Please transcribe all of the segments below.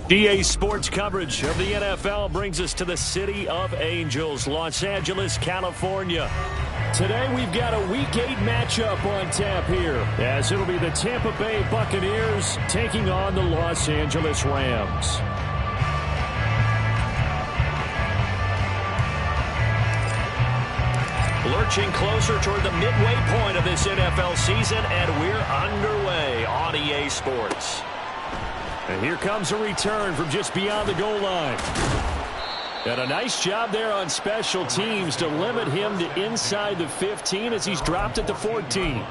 EA Sports coverage of the NFL brings us to the City of Angels, Los Angeles, California. Today we've got a Week 8 matchup on tap here, as it'll be the Tampa Bay Buccaneers taking on the Los Angeles Rams. Lurching closer toward the midway point of this NFL season, and we're underway on EA Sports. And here comes a return from just beyond the goal line. And a nice job there on special teams to limit him to inside the 15 as he's dropped at the 14.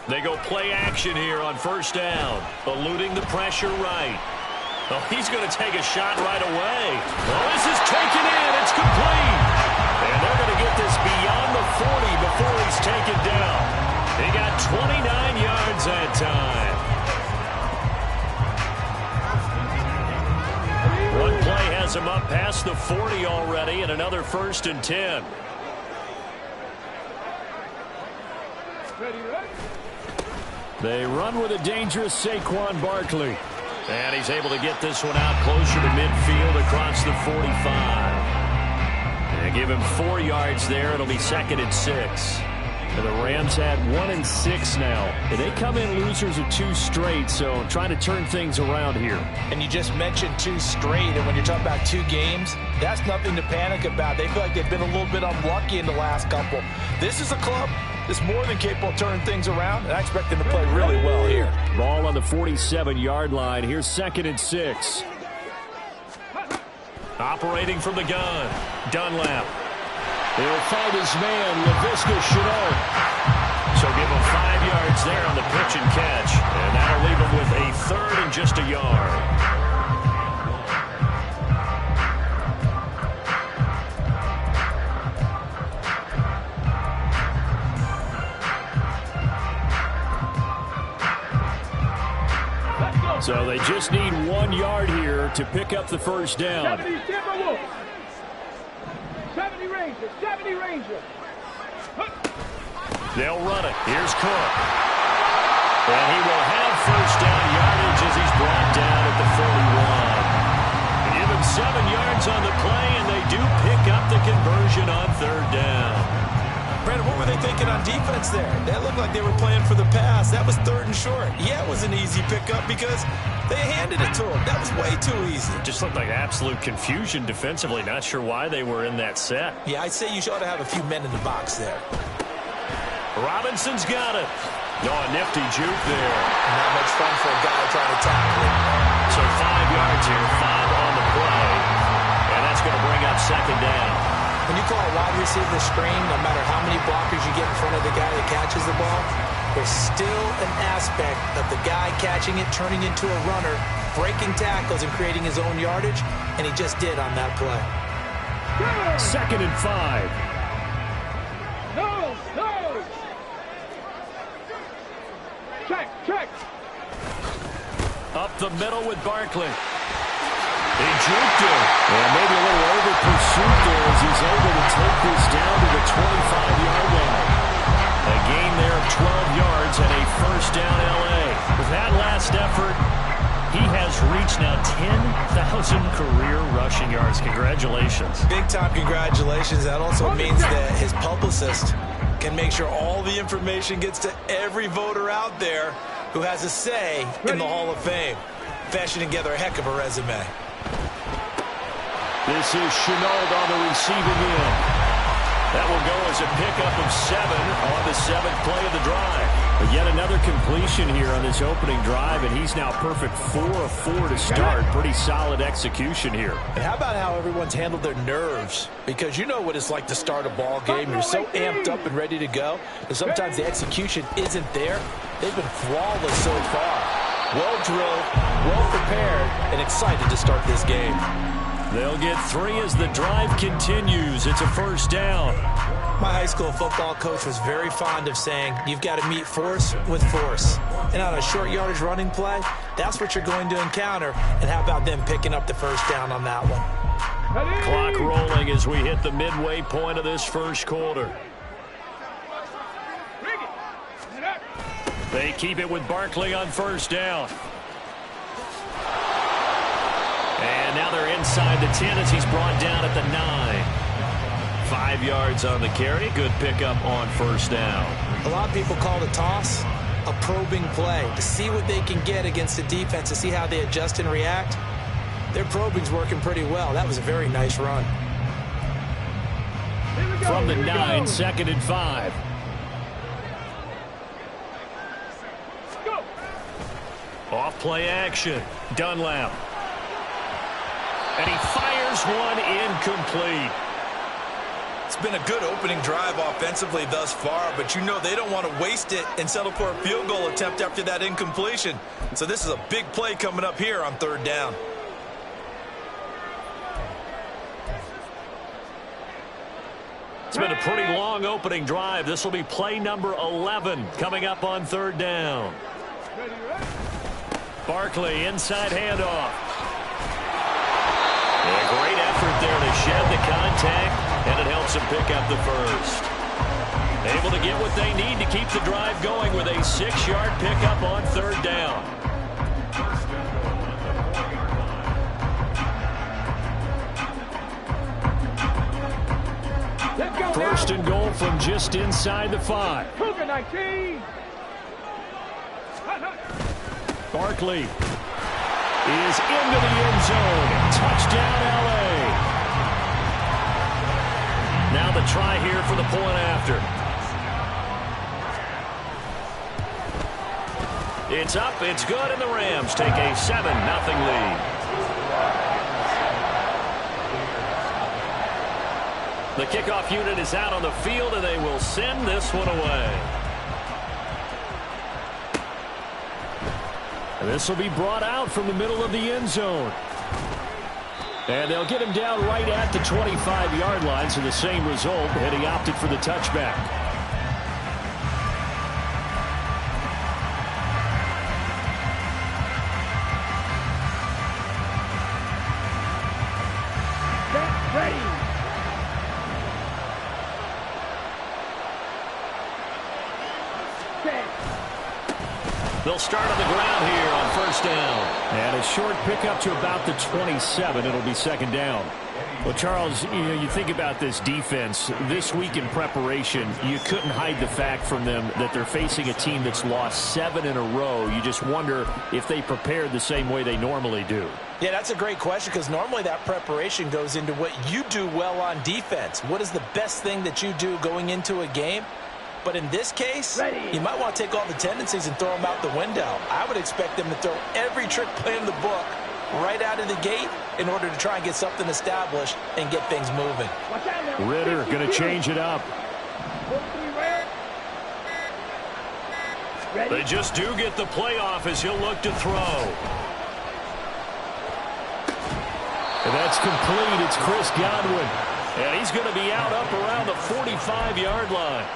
They go play action here on first down, eluding the pressure right. Oh, he's going to take a shot right away. Well, this is taken in. It's complete. And they're going to get this beyond the 40 before he's taken down. He got 29 yards that time. One play has him up past the 40 already, and another 1st and 10. They run with a dangerous Saquon Barkley. And he's able to get this one out closer to midfield across the 45. And give him 4 yards there. It'll be 2nd and 6. And the Rams had 1 and 6 now. And they come in losers of 2 straight, so trying to turn things around here. And you just mentioned 2 straight, and when you're talking about 2 games, that's nothing to panic about. They feel like they've been a little bit unlucky in the last couple. This is a club that's more than capable of turning things around, and I expect them to play really well here. Ball on the 47-yard line. Here's 2nd and 6. Operating from the gun, Dunlap. He'll find his man, Laviska Shenault. So give him 5 yards there on the pitch and catch. And that'll leave him with a 3rd and just a yard. So they just need 1 yard here to pick up the first down. 70 Ranger. They'll run it. Here's Cook. And he will have first down yardage as he's brought down at the 41. Give him 7 yards on the play, and they do pick up the conversion on 3rd down. Brandon, what were they thinking on defense there? That looked like they were playing for the pass. That was 3rd and short. Yeah, it was an easy pickup because they handed it to him. That was way too easy. Just looked like absolute confusion defensively. Not sure why they were in that set. Yeah, I'd say you ought to have a few men in the box there. Robinson's got it. No, a nifty juke there. Not much fun for a guy trying to tackle it. So 5 yards here, 5 on the play. And that's going to bring up 2nd down. When you call a wide receiver screen, no matter how many blockers you get in front of the guy that catches the ball, there's still an aspect of the guy catching it, turning into a runner, breaking tackles and creating his own yardage, and he just did on that play. 2nd and 5. No. Check. Up the middle with Barkley. He juked him. And maybe a little over pursuit there as he's able to take this down to the 25-yard line. A gain there of 12 yards and a 1st down L.A. With that last effort, he has reached now 10,000 career rushing yards. Congratulations. Big-time congratulations. That also means that his publicist can make sure all the information gets to every voter out there who has a say in the Hall of Fame. Fashioning together a heck of a resume. This is Shenault on the receiving end. That will go as a pickup of 7 on the 7th play of the drive. But yet another completion here on this opening drive, and he's now perfect 4 of 4 to start. Pretty solid execution here. And how about how everyone's handled their nerves? Because you know what it's like to start a ball game. You're so amped up and ready to go, and sometimes the execution isn't there. They've been flawless so far. Well drilled, well prepared, and excited to start this game. They'll get 3 as the drive continues. It's a first down. My high school football coach was very fond of saying, you've got to meet force with force. And on a short yardage running play, that's what you're going to encounter. And how about them picking up the first down on that one? Clock rolling as we hit the midway point of this first quarter. They keep it with Barkley on first down. And now they're inside the 10 as he's brought down at the 9. 5 yards on the carry. Good pickup on first down. A lot of people call the toss a probing play to see what they can get against the defense, to see how they adjust and react. Their probing's working pretty well. That was a very nice run. From the 9, 2nd and 5. Off play action. Dunlap. And he fires one incomplete. It's been a good opening drive offensively thus far, but you know they don't want to waste it and settle for a field goal attempt after that incompletion. So this is a big play coming up here on 3rd down. It's been a pretty long opening drive. This will be play number 11 coming up on 3rd down. Barkley, inside handoff. A great effort there to shed the contact, and it helps them pick up the first. Able to get what they need to keep the drive going with a 6-yard pickup on 3rd down. First and goal from just inside the 5. Cougar 19. Barkley is into the end zone. Touchdown, L.A. Now the try here for the point after. It's up, it's good, and the Rams take a 7-0 lead. The kickoff unit is out on the field, and they will send this one away. And this will be brought out from the middle of the end zone. And they'll get him down right at the 25-yard line, so the same result, and he opted for the touchback. Get ready. They'll start on the ground here on first down. And a short pickup to about the 27. It'll be 2nd down. Well, Charles, you think about this defense. This week in preparation, you couldn't hide the fact from them that they're facing a team that's lost 7 in a row. You just wonder if they prepared the same way they normally do. Yeah, that's a great question, because normally that preparation goes into what you do well on defense. What is the best thing that you do going into a game? But in this case, you might want to take all the tendencies and throw them out the window. I would expect them to throw every trick play in the book right out of the gate in order to try and get something established and get things moving. Ritter going to change it up. They just do get the playoff as he'll look to throw. And that's complete. It's Chris Godwin. And he's going to be out up around the 45-yard line.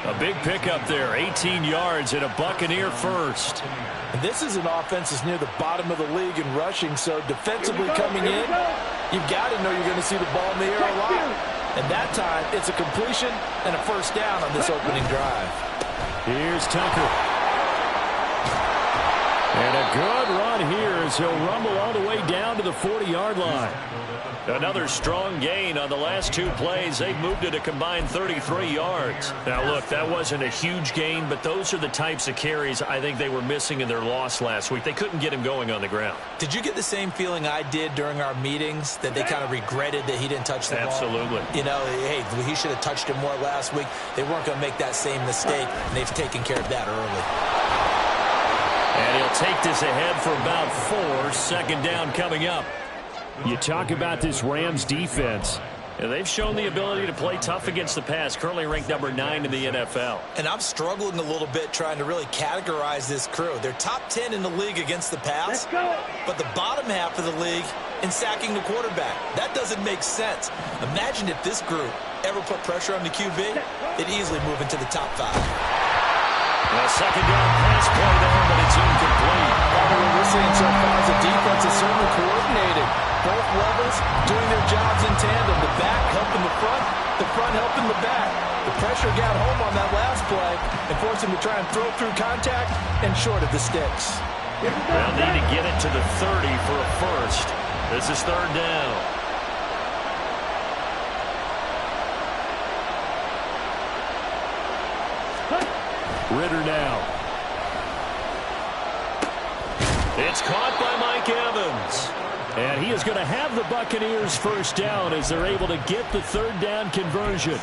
A big pickup there, 18 yards and a Buccaneer first. And this is an offense that's near the bottom of the league in rushing, so defensively coming in, you've got to know you're going to see the ball in the air a lot. And that time, it's a completion and a first down on this opening drive. Here's Tucker. And a good run here as he'll rumble all the way down to the 40-yard line. Another strong gain on the last 2 plays. They've moved it a combined 33 yards. Now, look, that wasn't a huge gain, but those are the types of carries I think they were missing in their loss last week. They couldn't get him going on the ground. Did you get the same feeling I did during our meetings, that they kind of regretted that he didn't touch the ball? Absolutely. You know, hey, he should have touched him more last week. They weren't going to make that same mistake, and they've taken care of that early. And he'll take this ahead for about 4. 2nd down coming up. You talk about this Rams defense. They've shown the ability to play tough against the pass, currently ranked number 9 in the NFL. And I'm struggling a little bit trying to really categorize this crew. They're top 10 in the league against the pass, but the bottom half of the league in sacking the quarterback. That doesn't make sense. Imagine if this group ever put pressure on the QB, they'd easily move into the top 5. A second down pass play there, but it's incomplete. What we're seeing so far is the defense is certainly coordinated. Both levels doing their jobs in tandem. The back helping the front helping the back. The pressure got home on that last play and forced him to try and throw through contact and short of the sticks. They'll need to get it to the 30 for a first. This is third down. Ritter now. It's caught by Mike Evans. And he is going to have the Buccaneers first down as they're able to get the third down conversion.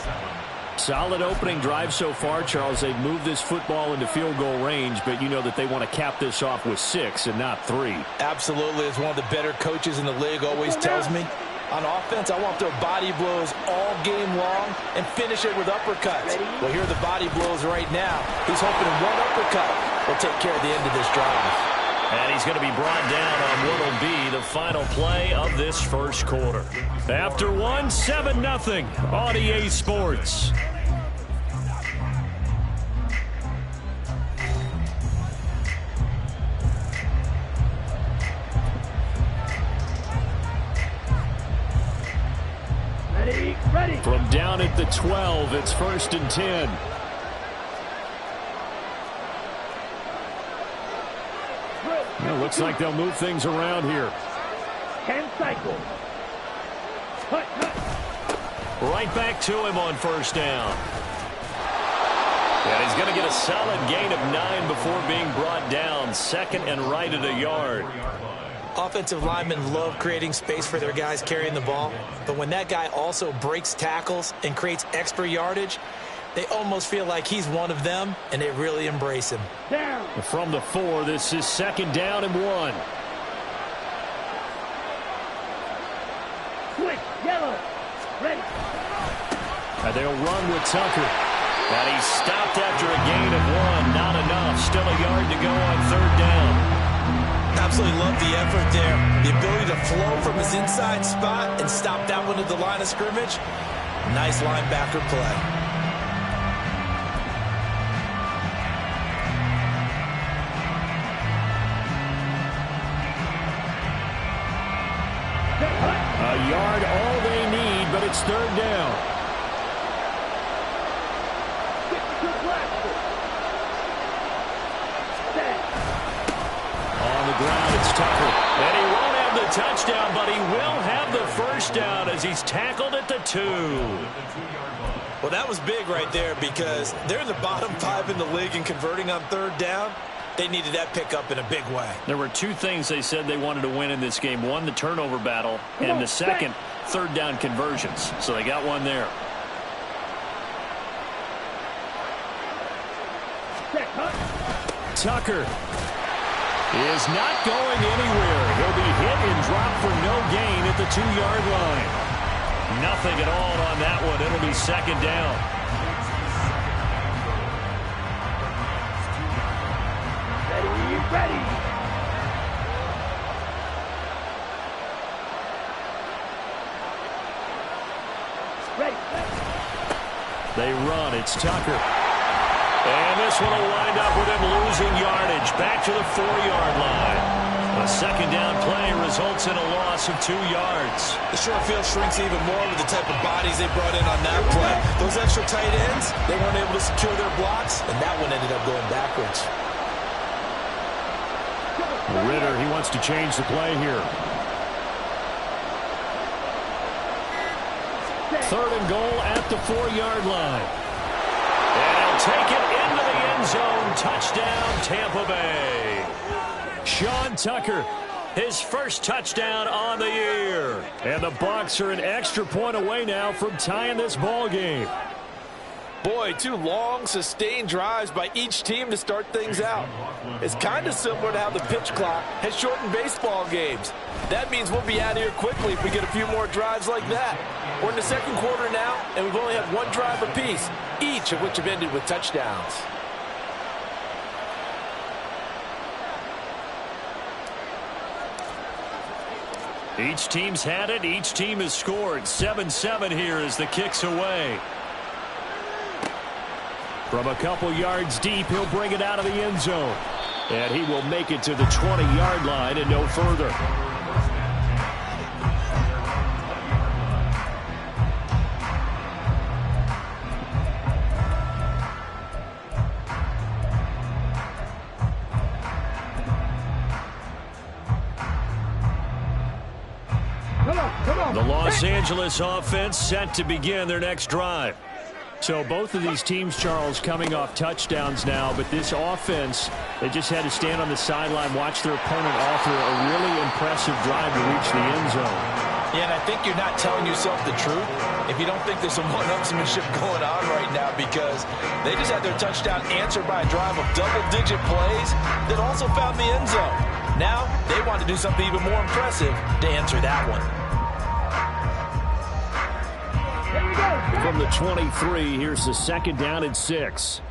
Solid opening drive so far, Charles. They've moved this football into field goal range, but you know that they want to cap this off with 6 and not 3. Absolutely. As one of the better coaches in the league always tells me, on offense, I want their body blows all game long and finish it with uppercuts. Well, here are the body blows right now. He's hoping one uppercut will take care of the end of this drive. And he's going to be brought down on what will be the final play of this first quarter. After 7-0 on EA Sports. Ready. From down at the 12, it's 1st and 10. Well, looks like they'll move things around here. 10 cycles. Cut. Right back to him on first down. And he's going to get a solid gain of 9 before being brought down. 2nd and right at a yard. Offensive linemen love creating space for their guys carrying the ball, but when that guy also breaks tackles and creates extra yardage, they almost feel like he's one of them, and they really embrace him. Down. From the 4, this is 2nd down and 1. Switch. Yellow. Ready. And they'll run with Tucker. And he's stopped after a gain of 1. Not enough. Still a yard to go on 3rd down. Absolutely love the effort there. The ability to flow from his inside spot and stop that one at the line of scrimmage. Nice linebacker play. A yard all they need, but it's 3rd down. On the ground, it's Tucker. And he won't have the touchdown, but he will have the first down as he's tackled at the 2. Well, that was big right there because they're in the bottom 5 in the league in converting on 3rd down. They needed that pickup in a big way. There were 2 things they said they wanted to win in this game. 1, the turnover battle, and the second, 3rd down conversions. So they got one there. Tucker is not going anywhere. He'll be hit and dropped for no gain at the 2-yard line. Nothing at all on that one. It'll be 2nd down. Ready. They run. It's Tucker. And this one will wind up with him losing yardage. Back to the 4-yard line. A 2nd down play results in a loss of 2 yards. The short field shrinks even more with the type of bodies they brought in on that play. Those extra tight ends, they weren't able to secure their blocks, and that one ended up going backwards. Ritter, he wants to change the play here. 3rd and goal at the 4-yard line. And he'll take it into the end zone. Touchdown, Tampa Bay. Sean Tucker, his first touchdown on the year. And the Bucs are an extra point away now from tying this ball game. Boy, 2 long, sustained drives by each team to start things out. It's kind of similar to how the pitch clock has shortened baseball games. That means we'll be out of here quickly if we get a few more drives like that. We're in the 2nd quarter now, and we've only had 1 drive apiece, each of which have ended with touchdowns. Each team's had it. Each team has scored. 7-7 here as the kick's away. From a couple yards deep, he'll bring it out of the end zone. And he will make it to the 20-yard line and no further. The Los Angeles offense set to begin their next drive. So both of these teams, Charles, coming off touchdowns now, but this offense, they just had to stand on the sideline, watch their opponent offer a really impressive drive to reach the end zone. Yeah, and I think you're not telling yourself the truth if you don't think there's some one-upsmanship going on right now, because they just had their touchdown answered by a drive of double-digit plays that also found the end zone. Now they want to do something even more impressive to answer that one. From the 23, here's the 2nd down and 6.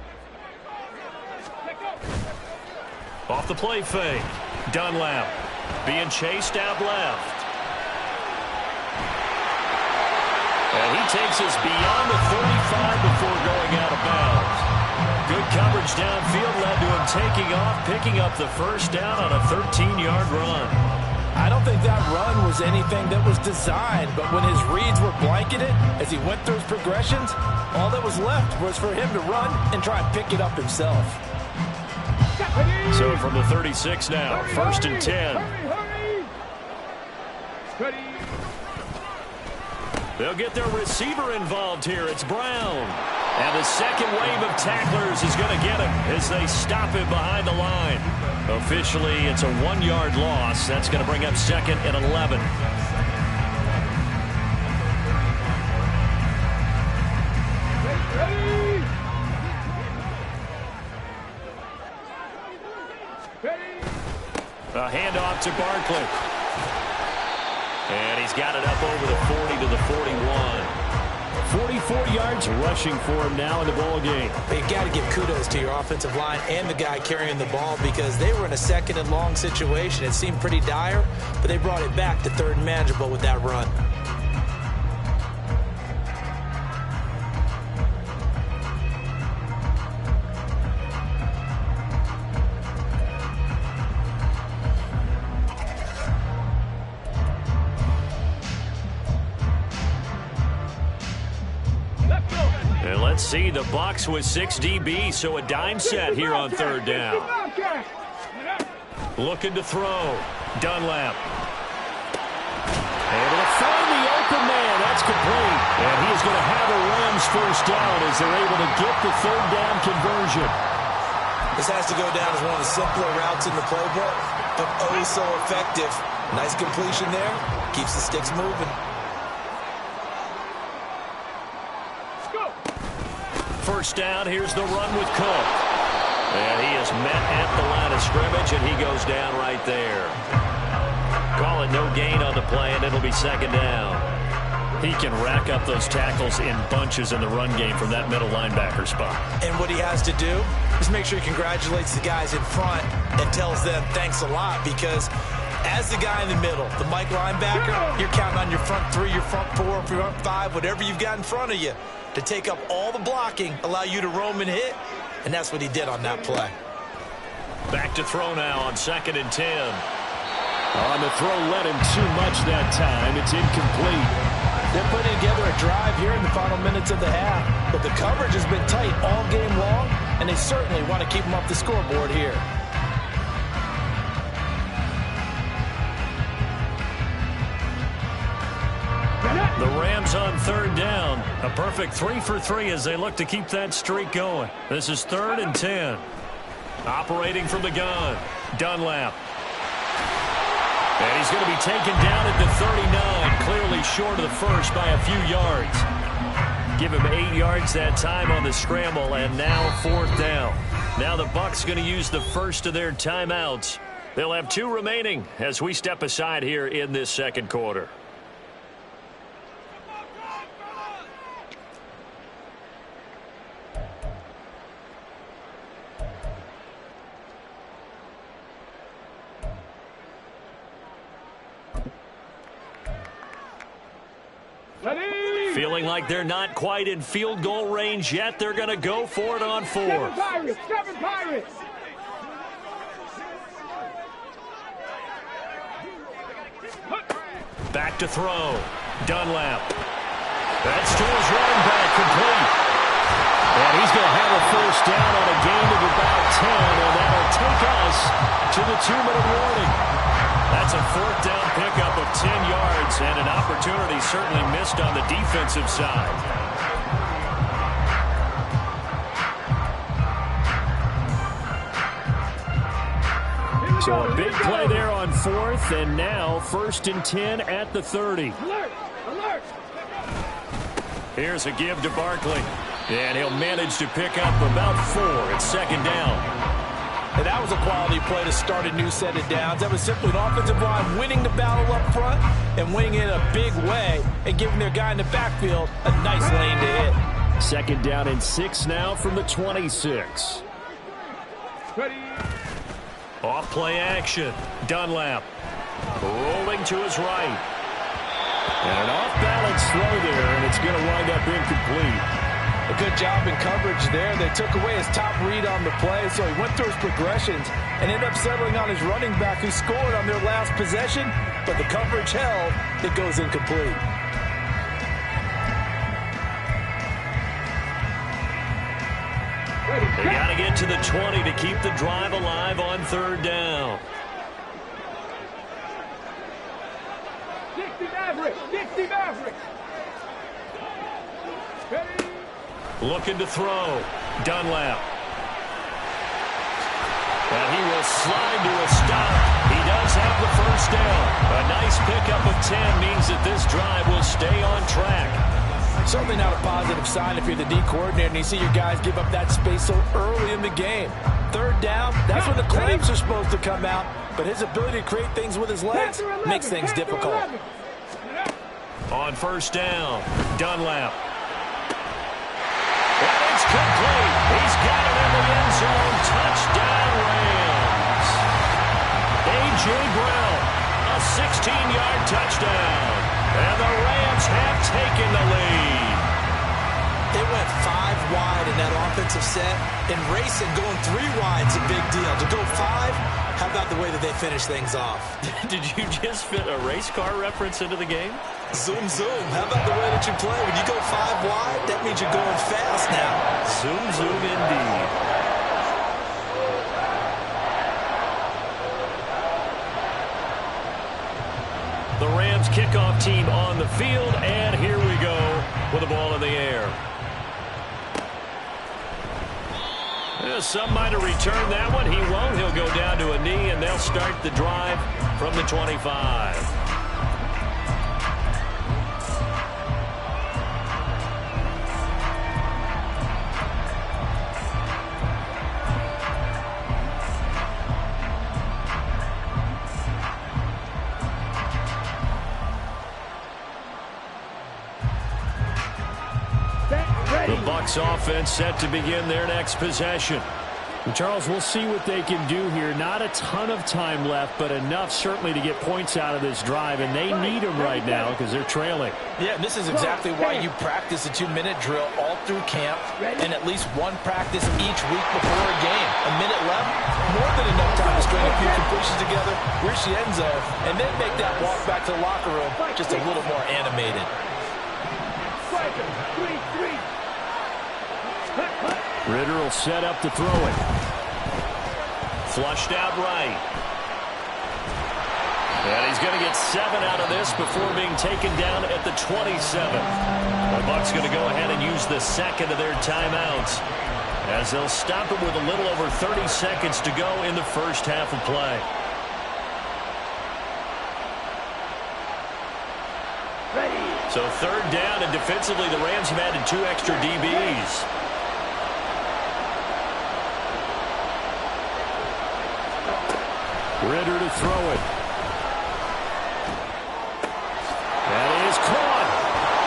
Off the play fake. Dunlap being chased out left. And he takes us beyond the 35 before going out of bounds. Good coverage downfield led to him taking off, picking up the 1st down on a 13-yard run. I don't think that run was anything that was designed, but when his reads were blanketed as he went through his progressions, all that was left was for him to run and try and pick it up himself. So from the 36 now, 1st and 10. They'll get their receiver involved here. It's Brown. And the second wave of tacklers is going to get him as they stop him behind the line. Officially, it's a 1-yard loss. That's going to bring up 2nd and 11. A handoff to Barkley. And he's got it up over the 40 to the 41. 44 yards rushing for him now in the ball game. But you got to give kudos to your offensive line and the guy carrying the ball, because they were in a 2nd and long situation. It seemed pretty dire, but they brought it back to 3rd and manageable with that run. And let's see, the Bucs with 6 DBs, so a dime set here on 3rd down. Looking to throw. Dunlap. Able to find the open man. That's complete. And he is going to have a Rams 1st down as they're able to get the 3rd down conversion. This has to go down as one of the simpler routes in the playbook, but oh so effective. Nice completion there. Keeps the sticks moving. 1st down, here's the run with Cook. And he is met at the line of scrimmage, and he goes down right there. Call it no gain on the play, and it'll be 2nd down. He can rack up those tackles in bunches in the run game from that middle linebacker spot. And what he has to do is make sure he congratulates the guys in front and tells them thanks a lot, because as the guy in the middle, the Mike linebacker, you're counting on your front 3, your front 4, your front 5, whatever you've got in front of you to take up all the blocking, allow you to roam and hit, and that's what he did on that play. Back to throw now on 2nd and 10. On the throw, led him too much that time. It's incomplete. They're putting together a drive here in the final minutes of the half, but the coverage has been tight all game long, and they certainly want to keep them off the scoreboard here. The Rams on 3rd down. A perfect 3 for 3 as they look to keep that streak going. This is 3rd and 10. Operating from the gun. Dunlap. And he's going to be taken down at the 39. Clearly short of the 1st by a few yards. Give him 8 yards that time on the scramble, and now 4th down. Now the Bucs going to use the 1st of their timeouts. They'll have 2 remaining as we step aside here in this 2nd quarter. Feeling like they're not quite in field goal range yet. They're going to go for it on 4th. Seven Pirates. Back to throw. Dunlap. That's to his running back, complete. And he's going to have a first down on a gain of about 10, and that'll take us to the 2-minute warning. That's a 4th down pickup of 10 yards, and an opportunity certainly missed on the defensive side. So a big play there on 4th, and now 1st and 10 at the 30. Alert! Alert! Here's a give to Barkley, and he'll manage to pick up about 4. It's 2nd down. And that was a quality play to start a new set of downs. That was simply an offensive line winning the battle up front and winning it in a big way and giving their guy in the backfield a nice lane to hit. 2nd down and 6 now from the 26. Ready. Off play action. Dunlap rolling to his right. And an off-balance throw there, and it's going to wind up incomplete. A good job in coverage there. They took away his top read on the play, so he went through his progressions and ended up settling on his running back who scored on their last possession, but the coverage held. It goes incomplete. They got to get to the 20 to keep the drive alive on 3rd down. Dixie Maverick. Ready. Looking to throw. Dunlap. And he will slide to a stop. He does have the first down. A nice pickup of 10 means that this drive will stay on track. Certainly not a positive sign if you're the D coordinator and you see your guys give up that space so early in the game. 3rd down, that's when the clamps are supposed to come out, but his ability to create things with his legs makes things difficult. On 1st down, Dunlap. And it's complete. He's got it in the end zone. Touchdown, Rams. A.J. Brown, a 16-yard touchdown. And the Rams have taken the lead. They went 5 wide in that offensive set, and racing going 3 wide is a big deal. To go 5, how about the way that they finish things off? Did you just fit a race car reference into the game? Zoom, zoom. How about the way that you play? When you go 5 wide, that means you're going fast now. Zoom, zoom indeed. The Rams kickoff team on the field, and here we go with the ball in the air. Some might have returned that one. He won't. He'll go down to a knee, and they'll start the drive from the 25. The Bucs offense set to begin their next possession. And Charles, we'll see what they can do here. Not a ton of time left, but enough certainly to get points out of this drive, and they need them right now because they're trailing. Yeah, and this is exactly why you practice a 2-minute drill all through camp and at least one practice each week before a game. A minute left, more than enough time to string a few completions together, reach the end zone, and then make that walk back to the locker room just a little more animated. Ritter will set up to throw it. Flushed out right. And he's going to get 7 out of this before being taken down at the 27. The Bucs going to go ahead and use the second of their timeouts as they'll stop it with a little over 30 seconds to go in the first half of play. So 3rd down, and defensively the Rams have added 2 extra DBs. Ritter to throw it. That is caught.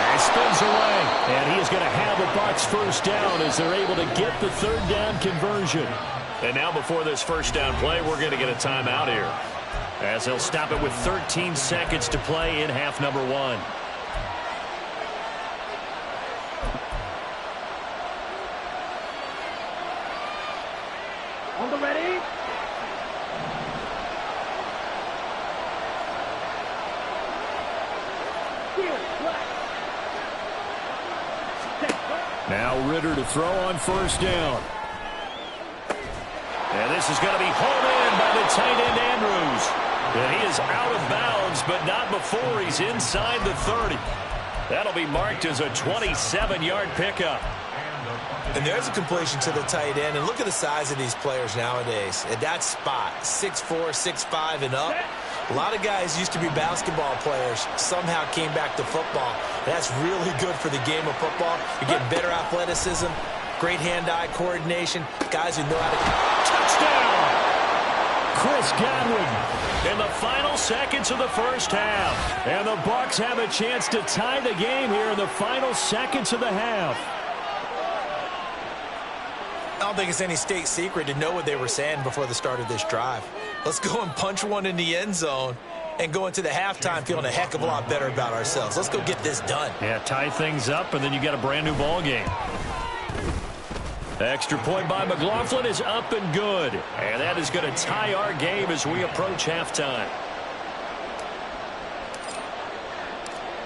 And spins away. And he is going to have a Bucs first down as they're able to get the 3rd down conversion. And now before this first down play, we're going to get a timeout here, as they'll stop it with 13 seconds to play in half number 1. On the ready. Now Ritter to throw on first down. And this is going to be hauled in by the tight end Andrews. And he is out of bounds, but not before he's inside the 30. That'll be marked as a 27-yard pickup. And there's a completion to the tight end. And look at the size of these players nowadays. At that spot, 6'4", 6'5", and up. A lot of guys used to be basketball players, somehow came back to football. That's really good for the game of football. You're getting better athleticism, great hand-eye coordination, guys who know how to... Touchdown! Chris Godwin in the final seconds of the first half. And the Bucs have a chance to tie the game here in the final seconds of the half. I don't think it's any state secret to know what they were saying before the start of this drive. Let's go and punch one in the end zone and go into the halftime feeling a heck of a lot better about ourselves. Let's go get this done. Yeah, tie things up, and then you got a brand-new ball game. Extra point by McLaughlin is up and good. And that is going to tie our game as we approach halftime.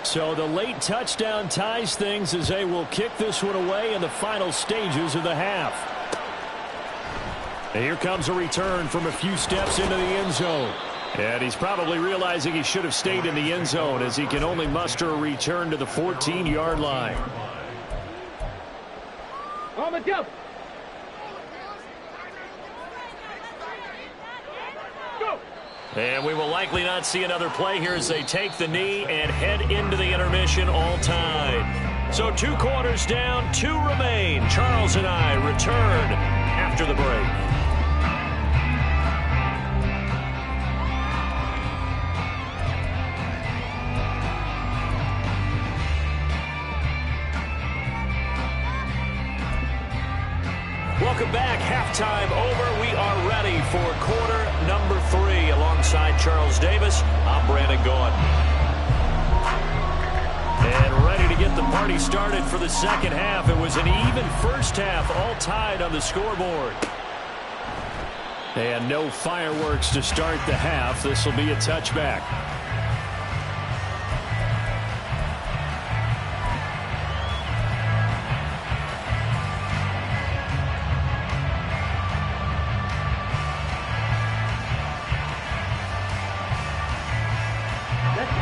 So the late touchdown ties things as they will kick this one away in the final stages of the half. And here comes a return from a few steps into the end zone. And he's probably realizing he should have stayed in the end zone as he can only muster a return to the 14-yard line. On the jump. Go. And we will likely not see another play here as they take the knee and head into the intermission all tied. So 2 quarters down, 2 remain. Charles and I return after the break. Welcome back. Halftime over. We are ready for quarter number 3. Alongside Charles Davis, I'm Brandon Gaudin. And ready to get the party started for the second half. It was an even first half, all tied on the scoreboard. And no fireworks to start the half. This will be a touchback.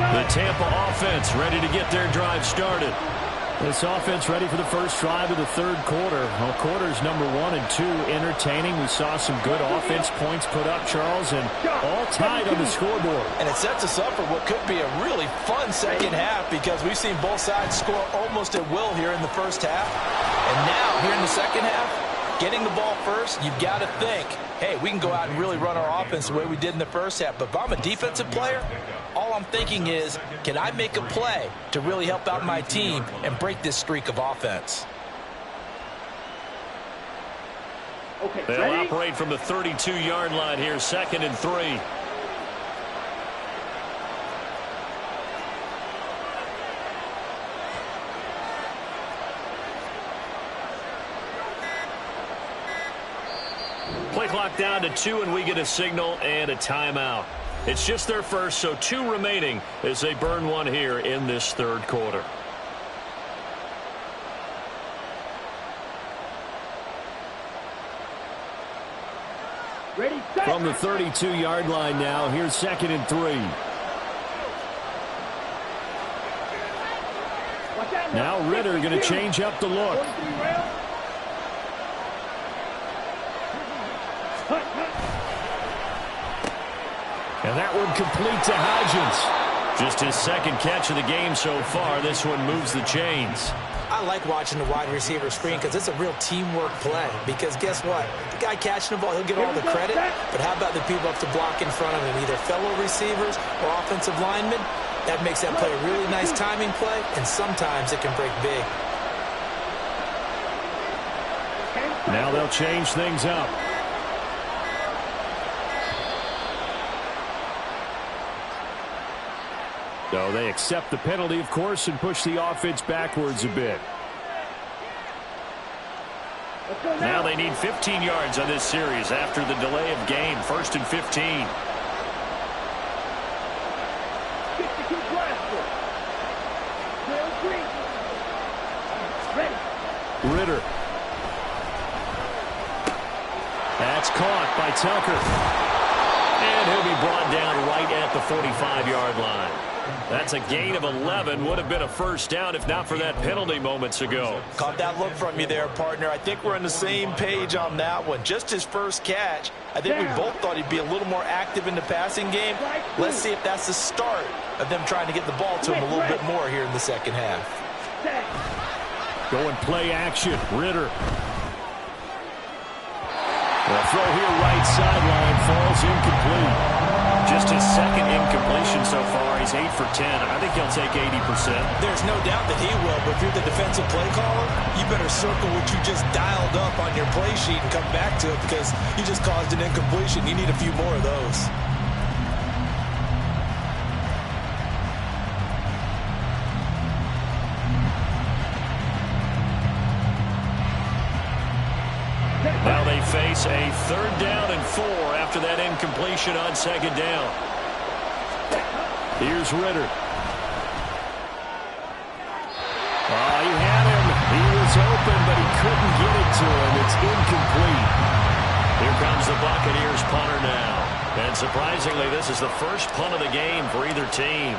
The Tampa offense ready to get their drive started. This offense ready for the first drive of the third quarter. Well, quarters number 1 and 2 entertaining. We saw some good offense points put up, Charles, and all tied on the scoreboard. And it sets us up for what could be a really fun second half because we've seen both sides score almost at will here in the first half. And now, here in the second half, getting the ball first, you've got to think, hey, we can go out and really run our offense the way we did in the first half. But if I'm a defensive player, all I'm thinking is, can I make a play to really help out my team and break this streak of offense? Okay, They'll ready? operate from the 32-yard line here, 2nd and 3. Play clock down to 2, and we get a signal and a timeout. It's just their first, so 2 remaining as they burn one here in this third quarter. Ready, set. From the 32-yard line now, here's 2nd and 3. Watch out Now Ritter going to change up the look. 43 rail. Hut, hut. And that one complete to Hodgins. Just his second catch of the game so far. This one moves the chains. I like watching the wide receiver screen because it's a real teamwork play. Because guess what? The guy catching the ball, he'll get all the credit. But how about the people up to block in front of him, either fellow receivers or offensive linemen? That makes that play a really nice timing play, and sometimes it can break big. Now they'll change things up. So they accept the penalty, of course, and push the offense backwards a bit. Let's go Now they need 15 yards on this series after the delay of game. 1st and 15. 62 Glasgow. Will Green. Ready. Ritter. That's caught by Tucker. And he'll be brought down right at the 45-yard line. That's a gain of 11. Would have been a first down if not for that penalty moments ago. Caught that look from you there, partner. I think we're on the same page on that one. Just his first catch. I think we both thought he'd be a little more active in the passing game. Let's see if that's the start of them trying to get the ball to him a little bit more here in the second half. Going play action. Ritter. The throw here right sideline falls incomplete. Just his second incompletion so far. He's 8 for 10. I think he'll take 80%. There's no doubt that he will, but if you're the defensive play caller, you better circle what you just dialed up on your play sheet and come back to it because you just caused an incompletion. You need a few more of those. Now they face a 3rd down and 4 after that incompletion on 2nd down. Here's Ritter. Oh, he had him. He was open, but he couldn't get it to him. It's incomplete. Here comes the Buccaneers punter now. And surprisingly, this is the first punt of the game for either team.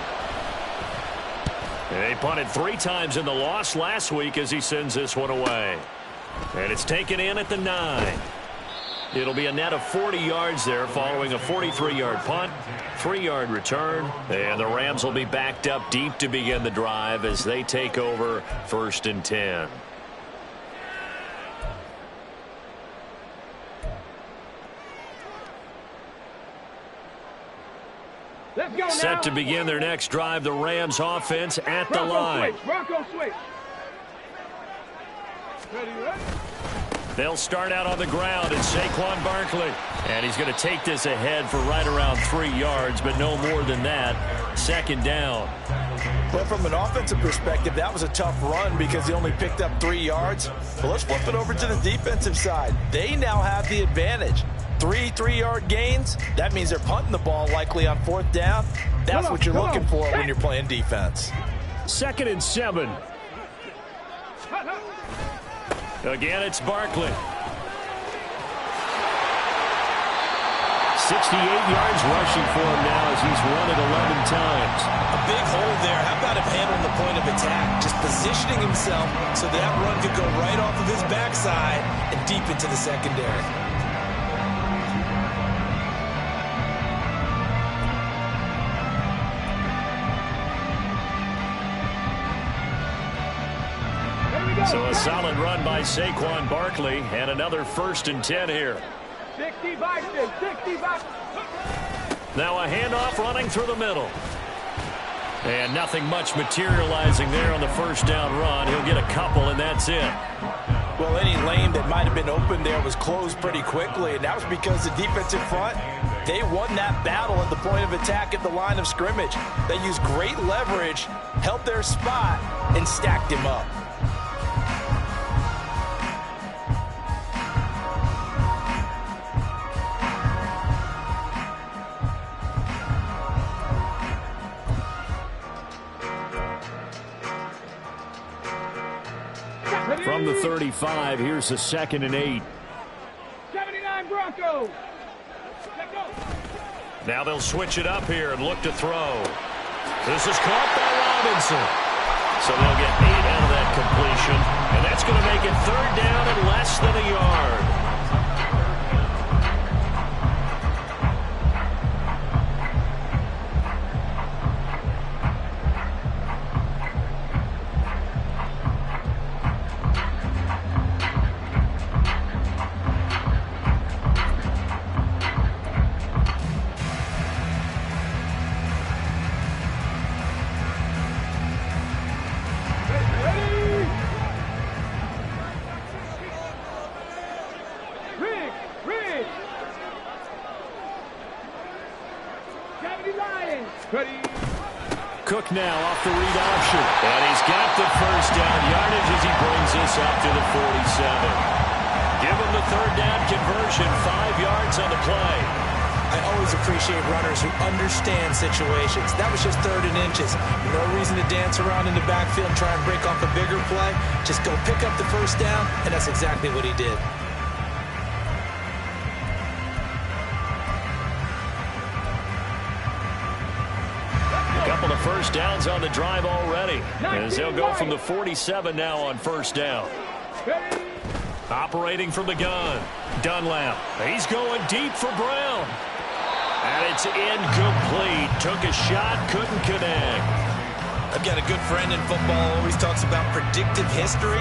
They punted 3 times in the loss last week as he sends this one away. And it's taken in at the 9. It'll be a net of 40 yards there following a 43-yard punt, 3-yard return, and the Rams will be backed up deep to begin the drive as they take over 1st and 10. Let's go now. Set to begin their next drive, the Rams offense at the line. Bronco switch. Ready. They'll start out on the ground, and Saquon Barkley. And he's going to take this ahead for right around 3 yards, but no more than that. 2nd down. Well, from an offensive perspective, that was a tough run because he only picked up 3 yards. But let's flip it over to the defensive side. They now have the advantage. 3 3-yard gains. That means they're punting the ball likely on 4th down. That's what you're looking for when you're playing defense. 2nd and 7. Again, it's Barkley. 68 yards rushing for him now as he's run it 11 times. A big hole there. How about him handling the point of attack? Just positioning himself so that run could go right off of his backside and deep into the secondary. So a solid run by Saquon Barkley and another 1st and 10 here. 65. Now a handoff running through the middle. And nothing much materializing there on the 1st down run. He'll get a couple, and that's it. Well, any lane that might have been open there was closed pretty quickly, and that was because the defensive front, they won that battle at the point of attack at the line of scrimmage. They used great leverage, held their spot, and stacked him up. From the 35, here's a 2nd and 8. 79 Broncos. Let's go. Now they'll switch it up here and look to throw. This is caught by Robinson. So they'll get 8 out of that completion, and that's going to make it 3rd down and less than a yard. Cook now off the read option. And he's got the 1st down yardage as he brings this up to the 47. Give him the third down conversion, 5 yards on the play. I always appreciate runners who understand situations. That was just 3rd and inches. No reason to dance around in the backfield and try and break off a bigger play. Just go pick up the first down, and that's exactly what he did. A couple of first downs on the drive already, as they'll go from the 47 now on first down. Operating from the gun, Dunlap. He's going deep for Brown. And it's incomplete. Took a shot, couldn't connect. I've got a good friend in football, always talks about predictive history.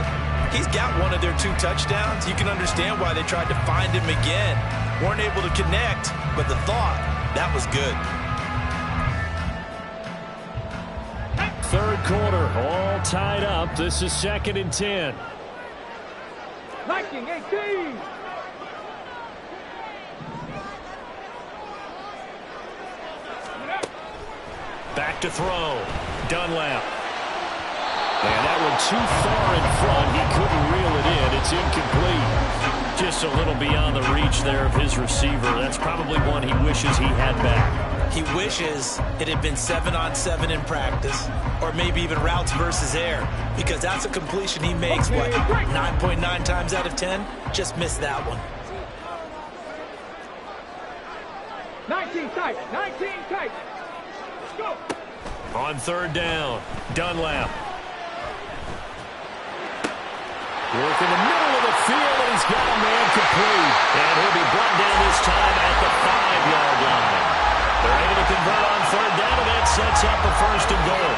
He's got one of their 2 touchdowns. You can understand why they tried to find him again. Weren't able to connect, but the thought, that was good. 3rd quarter, all tied up. This is 2nd and 10. Viking 18. Back to throw. Dunlap. And that one too far in front. He couldn't reel it in. It's incomplete. Just a little beyond the reach there of his receiver. That's probably one he wishes he had back. He wishes it had been 7-on-7 in practice, or maybe even routes versus air, because that's a completion he makes, what, 9.9 times out of 10? Just missed that one. 19 tight. 19 tight. Go. On 3rd down, Dunlap. Work in the middle of the field, and he's got a man complete. And he'll be brought down this time at the 5-yard line. They're able to convert on 3rd down, and that sets up a 1st and goal.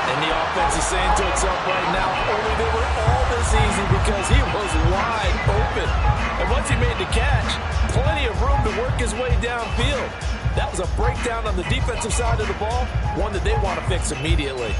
And the offense is saying to itself right now, only they were all this easy because he was wide open. And once he made the catch, plenty of room to work his way downfield. That was a breakdown on the defensive side of the ball, one that they want to fix immediately.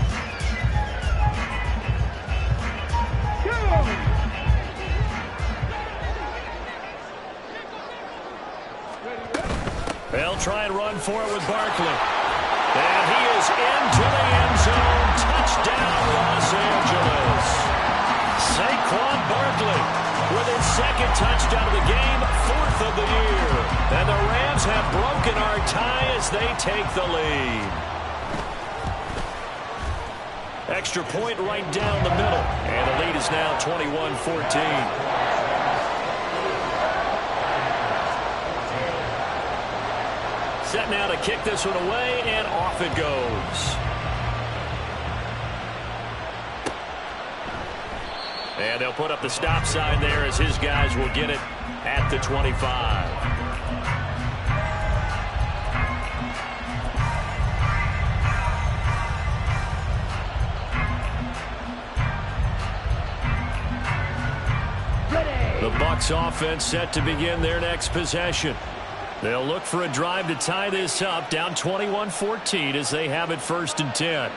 They'll try and run for it with Barkley. And he is into the end zone. Touchdown, Los Angeles. Saquon Barkley with his 2nd touchdown of the game, 4th of the year. And the Rams have broken our tie as they take the lead. Extra point right down the middle. And the lead is now 21-14. Set now to kick this one away, and off it goes. And they'll put up the stop sign there as his guys will get it at the 25. The Bucs offense set to begin their next possession. They'll look for a drive to tie this up, down 21-14 as they have it 1st and 10.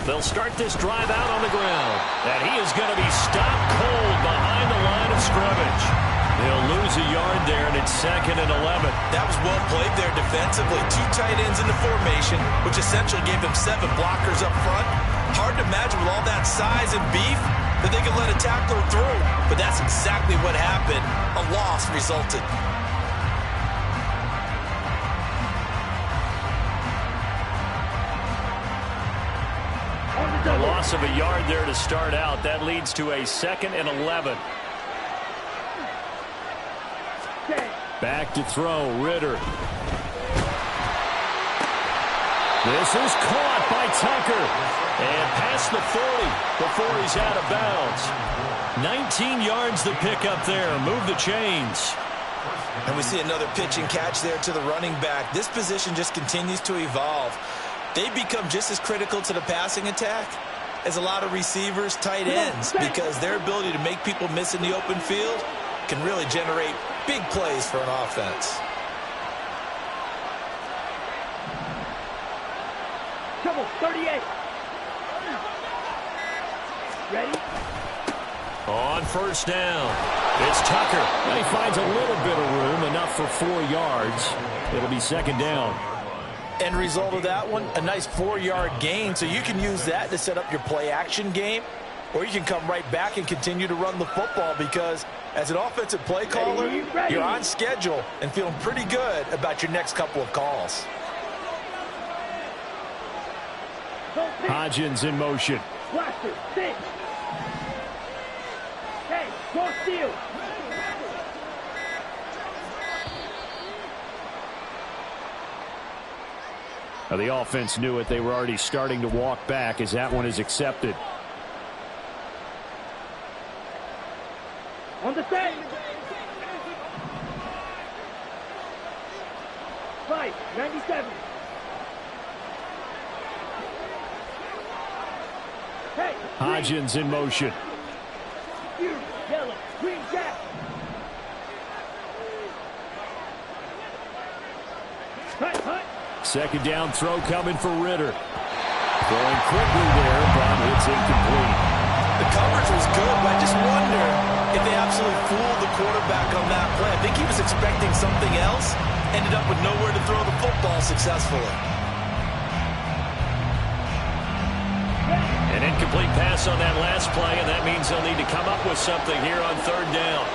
They'll start this drive out on the ground, and he is going to be stopped cold behind the line of scrimmage. They'll lose a yard there, and it's 2nd and 11. That was well played there defensively. 2 tight ends in the formation, which essentially gave them 7 blockers up front. Hard to imagine with all that size and beef that they could let a tackler through, but that's exactly what happened. A loss resulted. A loss of a yard there to start out. That leads to a 2nd and 11. Back to throw, Ritter. This is caught by Tucker. And past the 40 before he's out of bounds. 19 yards to pick up there. Move the chains. And we see another pitch and catch there to the running back. This position just continues to evolve. They become just as critical to the passing attack as a lot of receivers, tight ends, because their ability to make people miss in the open field can really generate big plays for an offense. Trouble, 38. Ready? On 1st down, it's Tucker. And he finds a little bit of room, enough for 4 yards. It'll be 2nd down. End result of that one, a nice 4-yard gain, so you can use that to set up your play-action game. or you can come right back and continue to run the football, because as an offensive play caller, you're on schedule and feeling pretty good about your next couple of calls. Hodgins in motion. Blaster, 6. Hey, cross field. Now, the offense knew it. They were already starting to walk back as that one is accepted. On the set. 5, 97. Hey, Hodgins in motion. green, yellow, green jack. Hut. Second down throw coming for Ritter. Throwing quickly there, but it's incomplete. The coverage was good, but I just wonder if they absolutely fooled the quarterback on that play. I think he was expecting something else, ended up with nowhere to throw the football successfully. An incomplete pass on that last play, and that means they'll need to come up with something here on third down.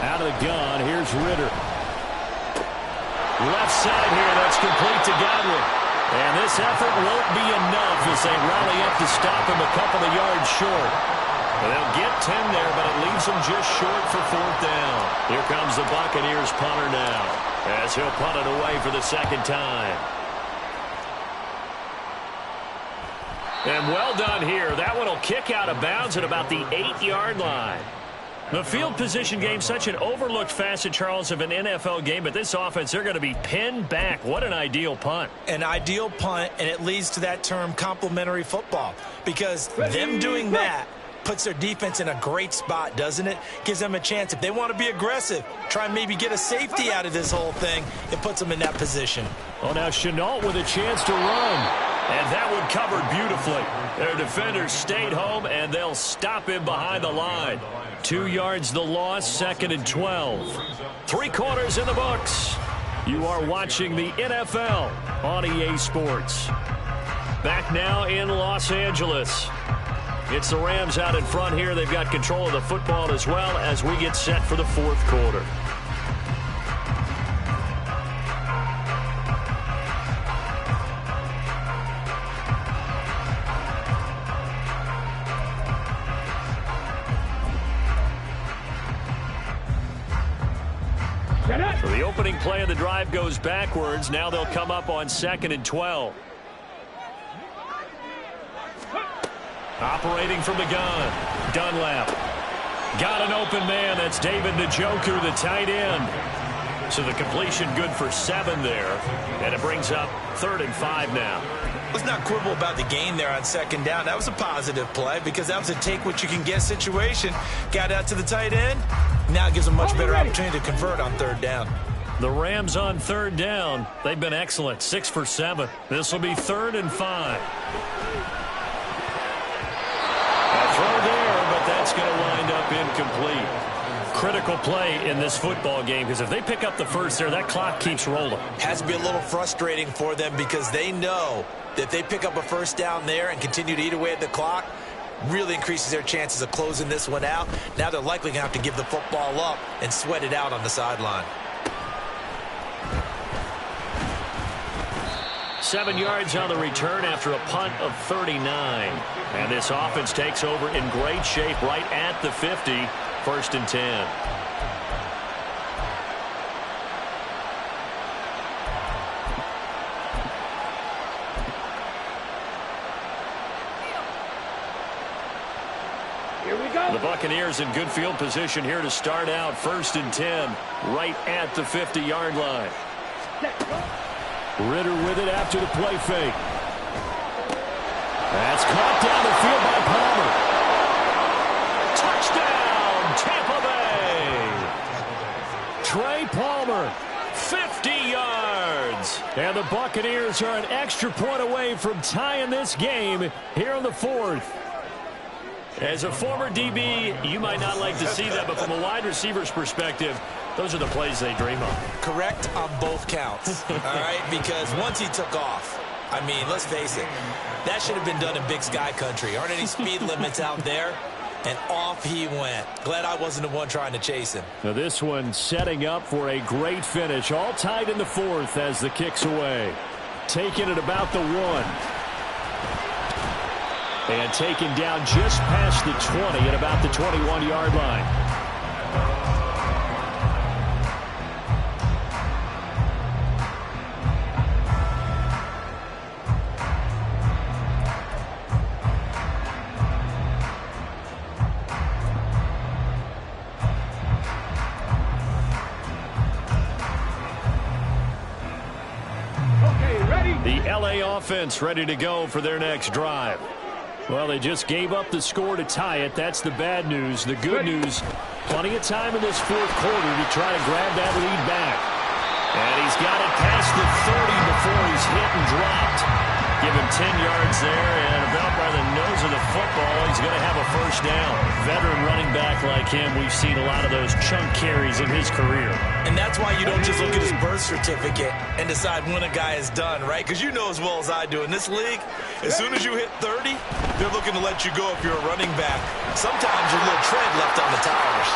Out of the gun, here's Ritter. Left side here, that's complete to Godwin. And this effort won't be enough as they rally up to stop him a couple of yards short. They'll get 10 there, but it leaves them just short for fourth down. Here comes the Buccaneers punter now, as he'll punt it away for the second time. And well done here. That one will kick out of bounds at about the 8-yard line. The field position game, such an overlooked facet, Charles, of an NFL game, but this offense, they're going to be pinned back. What an ideal punt. An ideal punt, and it leads to that term complementary football, because them doing that puts their defense in a great spot, doesn't it? Gives them a chance, if they want to be aggressive, try and maybe get a safety out of this whole thing. It puts them in that position. Well, now Chenault with a chance to run. And that one covered beautifully. Their defenders stayed home, and they'll stop him behind the line. 2 yards the loss, 2nd and 12. 3 quarters in the books. You are watching the NFL on EA Sports. Back now in Los Angeles. It's the Rams out in front here. They've got control of the football as well as we get set for the fourth quarter. So the opening play of the drive goes backwards. Now they'll come up on 2nd and 12. Operating from the gun, Dunlap. Got an open man. That's David Njoku, the tight end. So the completion good for 7 there. And it brings up 3rd and 5 now. Let's not quibble about the gain there on 2nd down. That was a positive play, because that was a take-what-you-can-get situation. Got out to the tight end. Now it gives them much better opportunity to convert on 3rd down. The Rams on 3rd down. They've been excellent, 6 for 7. This will be 3rd and 5. A throw there, but that's going to wind up incomplete. Critical play in this football game, because if they pick up the first there, that clock keeps rolling. Has to be a little frustrating for them, because they know that if they pick up a first down there and continue to eat away at the clock, really increases their chances of closing this one out. Now they're likely going to have to give the football up and sweat it out on the sideline. 7 yards on the return after a punt of 39. And this offense takes over in great shape right at the 50. 1st and 10. Here we go. The Buccaneers in good field position here to start out. 1st and 10, right at the 50-yard line. Ritter with it after the play fake. That's caught down the field by Palmer. Touchdown, Tampa Bay. Trey Palmer, 50 yards. And the Buccaneers are an extra point away from tying this game here in the 4th. As a former DB, you might not like to see that, but from a wide receiver's perspective, Those are the plays they dream of. Correct on both counts, all right? Because once he took off, I mean, let's face it, that should have been done in Big Sky country. Aren't any speed limits out there? And off he went. Glad I wasn't the one trying to chase him. Now this one setting up for a great finish. All tied in the fourth as the kick's away. Taking it about the 1. And taken down just past the 20 at about the 21-yard line. The LA offense ready to go for their next drive. Well, they just gave up the score to tie it. That's the bad news. The good news, plenty of time in this fourth quarter to try to grab that lead back. And he's got it past the 30 before he's hit and dropped. Give him 10 yards there, and about by the nose of the football, he's going to have a first down. Veteran running back like him, we've seen a lot of those chunk carries in his career. And that's why you don't just look at his birth certificate and decide when a guy is done, right? Because you know as well as I do, in this league, as soon as you hit 30, they're looking to let you go if you're a running back. Sometimes there's a little tread left on the tires.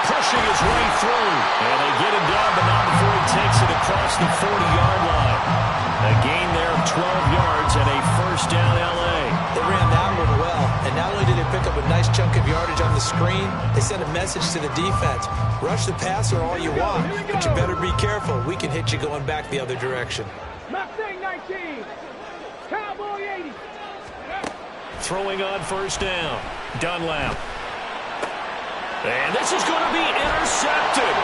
Pushing his way through, and they get him down, but not before he takes it across the 40-yard line. A gain there of 12 yards and a first down L.A. They ran that one well, and not only did they pick up a nice chunk of yardage on the screen, they sent a message to the defense. Rush the passer all you want, but you better be careful. We can hit you going back the other direction. Mustang 19. Cowboy 80. Throwing on first down. Dunlap. And this is going to be intercepted.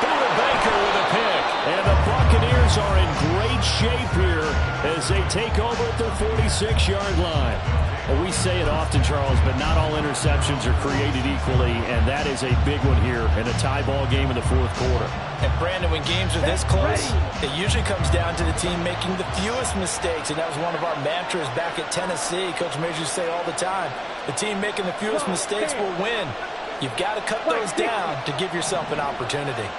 Buda Baker with a pick. And the Buccaneers are in great shape here as they take over at their 46-yard line. Well, we say it often, Charles, but not all interceptions are created equally, and that is a big one here in a tie ball game in the fourth quarter. And, Brandon, when games are this close, it usually comes down to the team making the fewest mistakes, and that was one of our mantras back at Tennessee. Coach Mays used to say all the time, the team making the fewest mistakes will win. You've got to cut those down to give yourself an opportunity.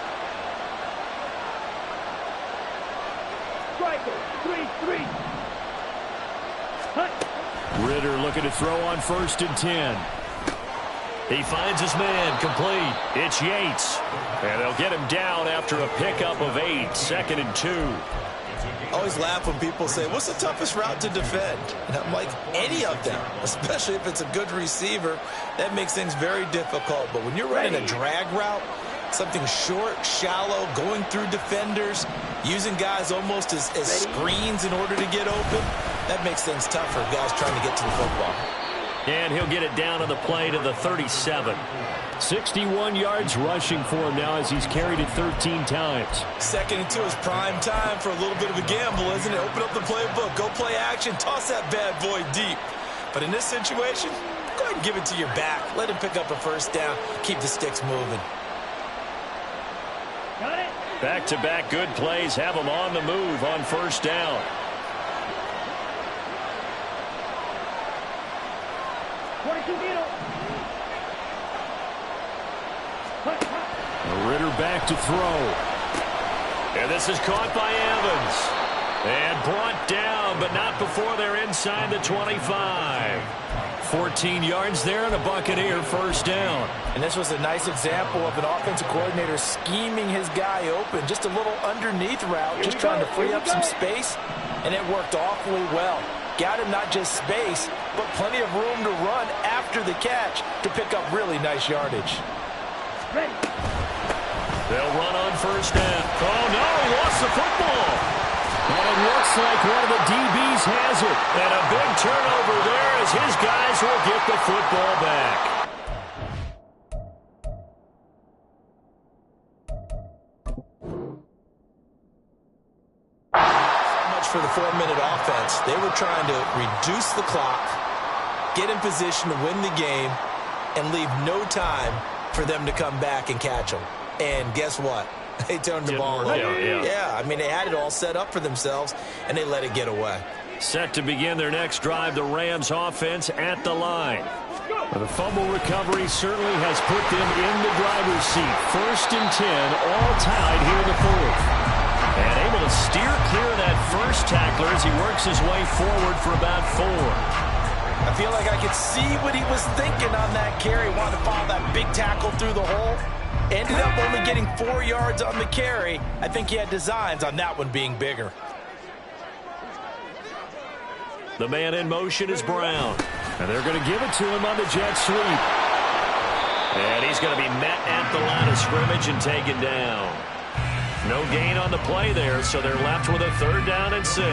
Striker 3-3. Ritter looking to throw on 1st and 10. He finds his man complete. It's Yates. And they'll get him down after a pickup of 8. 2nd and 2. I always laugh when people say, what's the toughest route to defend? And I'm like, any of them, especially if it's a good receiver. That makes things very difficult. But when you're running a drag route, something short, shallow, going through defenders, using guys almost as screens in order to get open, that makes things tough for guys trying to get to the football. And he'll get it down on the play to the 37. 61 yards rushing for him now as he's carried it 13 times. 2nd and 2 is prime time for a little bit of a gamble, isn't it? Open up the playbook, go play action, toss that bad boy deep. But in this situation, go ahead and give it to your back. Let him pick up a first down, keep the sticks moving. Got it. Back-to-back good plays have him on the move on 1st down. Ritter back to throw. And this is caught by Evans. And brought down, but not before they're inside the 25. 14 yards there and a Buccaneer first down. And this was a nice example of an offensive coordinator scheming his guy open. Just a little underneath route, just trying to free up some space. And it worked awfully well. Got him not just space, but plenty of room to run after the catch to pick up really nice yardage. Ready. They'll run on first down. Oh, no, he lost the football. And it looks like one of the DBs has it. And a big turnover there as his guys will get the football back. So much for the 4-minute offense. They were trying to reduce the clock, get in position to win the game, and leave no time for them to come back and catch them. And guess what? They turned the ball over. Yeah. Yeah, I mean, they had it all set up for themselves, and they let it get away. Set to begin their next drive, the Rams offense at the line. The fumble recovery certainly has put them in the driver's seat. 1st and 10, all tied here in the 4th. And able to steer clear of that first tackler as he works his way forward for about 4. I feel like I could see what he was thinking on that carry. Wanted to follow that big tackle through the hole. Ended up only getting 4 yards on the carry. I think he had designs on that one being bigger. The man in motion is Brown. And they're going to give it to him on the jet sweep. And he's going to be met at the line of scrimmage and taken down. No gain on the play there, so they're left with a 3rd down and 6.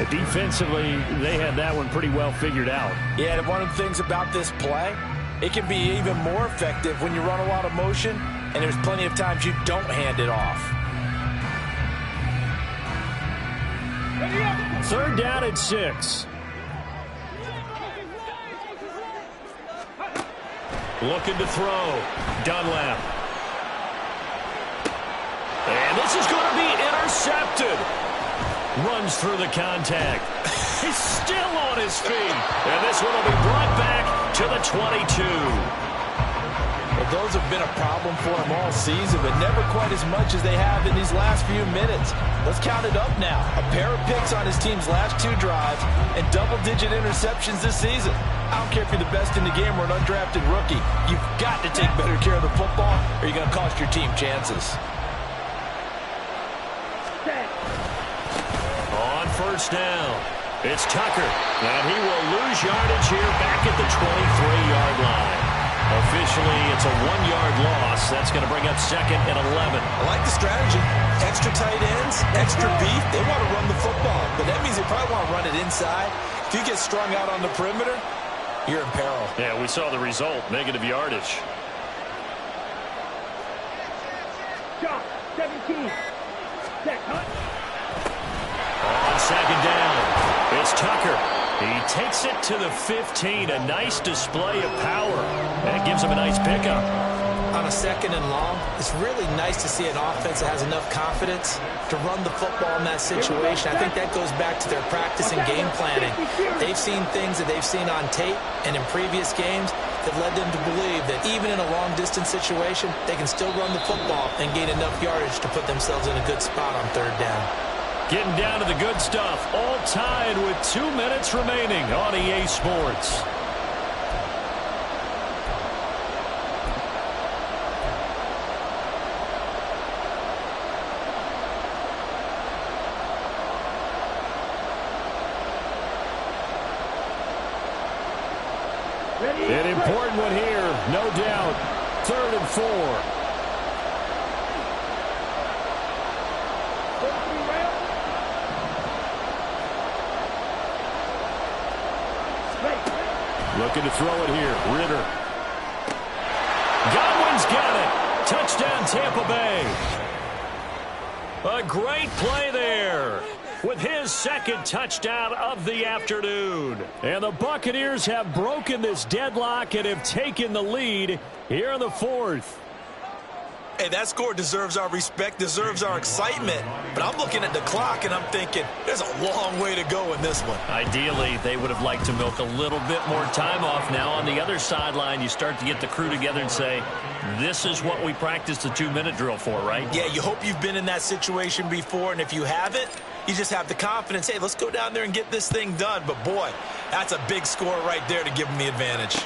Defensively, they had that one pretty well figured out. Yeah, and one of the things about this play, it can be even more effective when you run a lot of motion, and there's plenty of times you don't hand it off. 3rd down and 6. Looking to throw. Dunlap. And this is going to be intercepted. Runs through the contact. He's still on his feet. And this one will be brought back to the 22. Well, those have been a problem for him all season, but never quite as much as they have in these last few minutes. Let's count it up now. A pair of picks on his team's last 2 drives and double-digit interceptions this season. I don't care if you're the best in the game or an undrafted rookie. You've got to take better care of the football or you're going to cost your team chances. On 1st down, it's Tucker. And he will lose yardage here back at the 23-yard line. Officially, it's a 1-yard loss. That's going to bring up 2nd and 11. I like the strategy. Extra tight ends, extra beef. They want to run the football, but that means they probably want to run it inside. If you get strung out on the perimeter, you're in peril. Yeah, we saw the result. Negative yardage. Shot, 17. Set, cut. On 2nd down, it's Tucker. He takes it to the 15. A nice display of power. And it gives him a nice pickup. On a 2nd and long, it's really nice to see an offense that has enough confidence to run the football in that situation. I think that goes back to their practice and game planning. They've seen things that they've seen on tape and in previous games that led them to believe that even in a long-distance situation, they can still run the football and gain enough yardage to put themselves in a good spot on 3rd down. Getting down to the good stuff. All tied with 2 minutes remaining on EA Sports. An important one here, no doubt. 3rd and 4. Looking to throw it here. Ritter. Godwin's got it. Touchdown, Tampa Bay. A great play there with his 2nd touchdown of the afternoon. And the Buccaneers have broken this deadlock and have taken the lead here in the 4th. Hey, that score deserves our respect, deserves our excitement. But I'm looking at the clock, and I'm thinking, there's a long way to go in this one. Ideally, they would have liked to milk a little bit more time off. Now, on the other sideline, you start to get the crew together and say, this is what we practiced the 2-minute drill for, right? Yeah, you hope you've been in that situation before, and if you haven't, you just have the confidence, hey, let's go down there and get this thing done. But, boy, that's a big score right there to give them the advantage.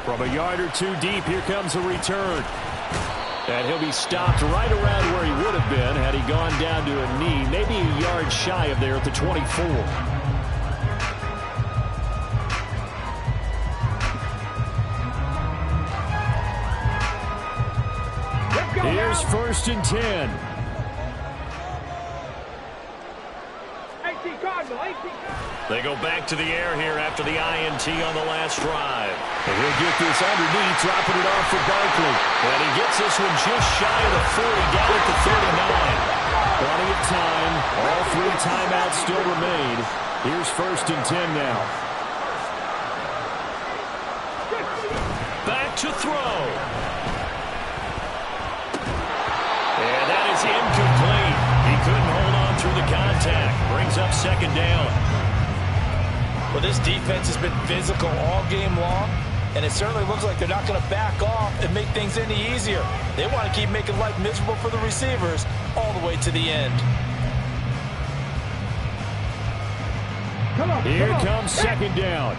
From a yard or 2 deep, here comes a return. And he'll be stopped right around where he would have been had he gone down to a knee, maybe a yard shy of there at the 24. Here's 1st and 10. 18 Cardinal, 18 Cardinal. They go back to the air here after the INT on the last drive. And he'll get this underneath, dropping it off for Barkley. And he gets this one just shy of the 40, down at the 39. Plenty of time. All 3 timeouts still remain. Here's 1st and 10 now. Back to throw. And that is incomplete. He couldn't hold on through the contact. Brings up up second down. Well, this defense has been physical all game long, and it certainly looks like they're not going to back off and make things any easier. They want to keep making life miserable for the receivers all the way to the end. Here comes second down.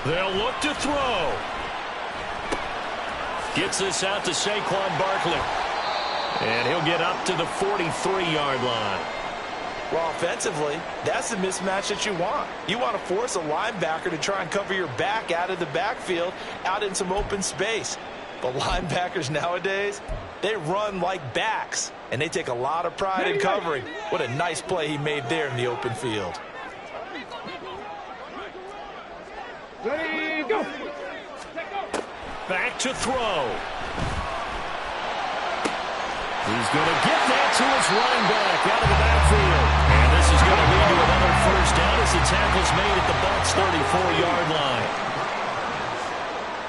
They'll look to throw. Gets this out to Saquon Barkley. And he'll get up to the 43-yard line. Well, offensively, that's the mismatch that you want. You want to force a linebacker to try and cover your back out of the backfield, out in some open space. But linebackers nowadays, they run like backs, and they take a lot of pride in covering. What a nice play he made there in the open field. Ready, go. Back to throw. He's going to get that to his running back out of the backfield. And this is going to lead to another first down as the tackle's made at the Bucs' 34-yard line.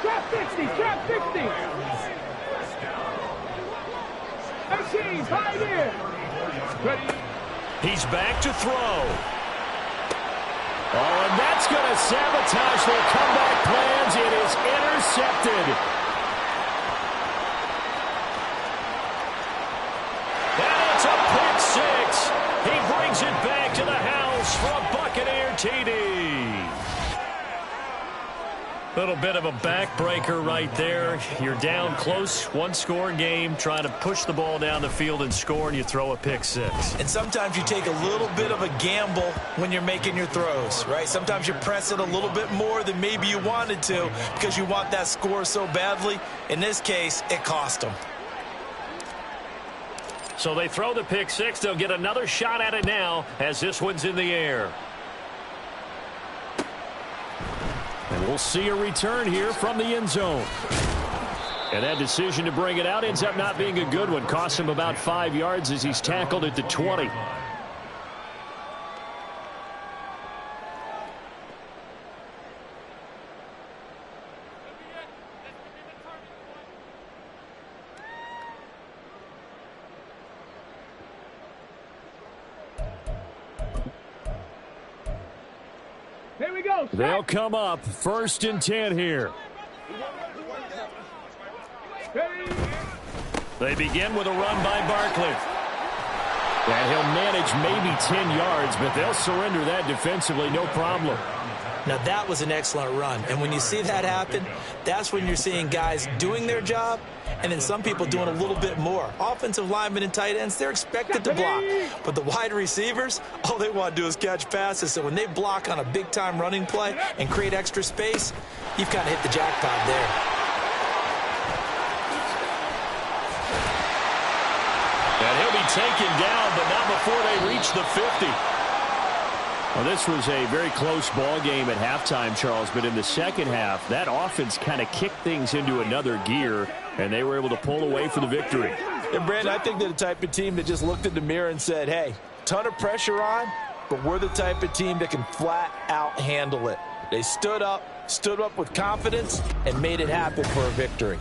Trap 60, trap 60. 18, high there. Ready. He's back to throw. Oh, and that's going to sabotage their comeback plans. It is intercepted. And it's a pick six. He brings it back to the house for a Buccaneer TD. Little bit of a backbreaker right there. You're down close, one-score game, trying to push the ball down the field and score, and you throw a pick six. And sometimes you take a little bit of a gamble when you're making your throws, right? Sometimes you press it a little bit more than maybe you wanted to because you want that score so badly. In this case, it cost them. So they throw the pick six. They'll get another shot at it now as this one's in the air. And we'll see a return here from the end zone. And that decision to bring it out ends up not being a good one. Costs him about 5 yards as he's tackled at the 20. Here we go. They'll come up 1st and 10 here. Ready. They begin with a run by Barkley. And he'll manage maybe 10 yards, but they'll surrender that defensively, no problem. Now, that was an excellent run. And when you see that happen, that's when you're seeing guys doing their job and then some people doing a little bit more. Offensive linemen and tight ends, they're expected to block. But the wide receivers, all they want to do is catch passes. So when they block on a big-time running play and create extra space, you've kind of hit the jackpot there. And he'll be taken down, but not before they reach the 50. Well, this was a very close ball game at halftime, Charles, but in the second half, that offense kind of kicked things into another gear, and they were able to pull away for the victory. And, Brandon, I think they're the type of team that just looked in the mirror and said, hey, ton of pressure on, but we're the type of team that can flat out handle it. They stood up with confidence, and made it happen for a victory.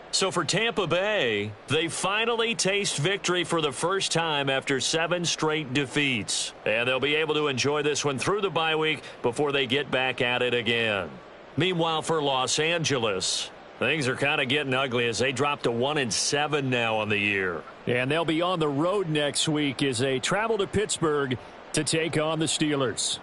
So for Tampa Bay, they finally taste victory for the first time after 7 straight defeats. And they'll be able to enjoy this one through the bye week before they get back at it again. Meanwhile, for Los Angeles, things are kind of getting ugly as they drop to 1-7 now on the year. And they'll be on the road next week as they travel to Pittsburgh to take on the Steelers.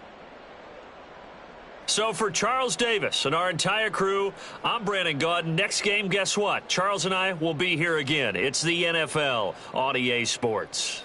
So for Charles Davis and our entire crew, I'm Brandon Gaudin. Next game, guess what? Charles and I will be here again. It's the NFL on EA Sports.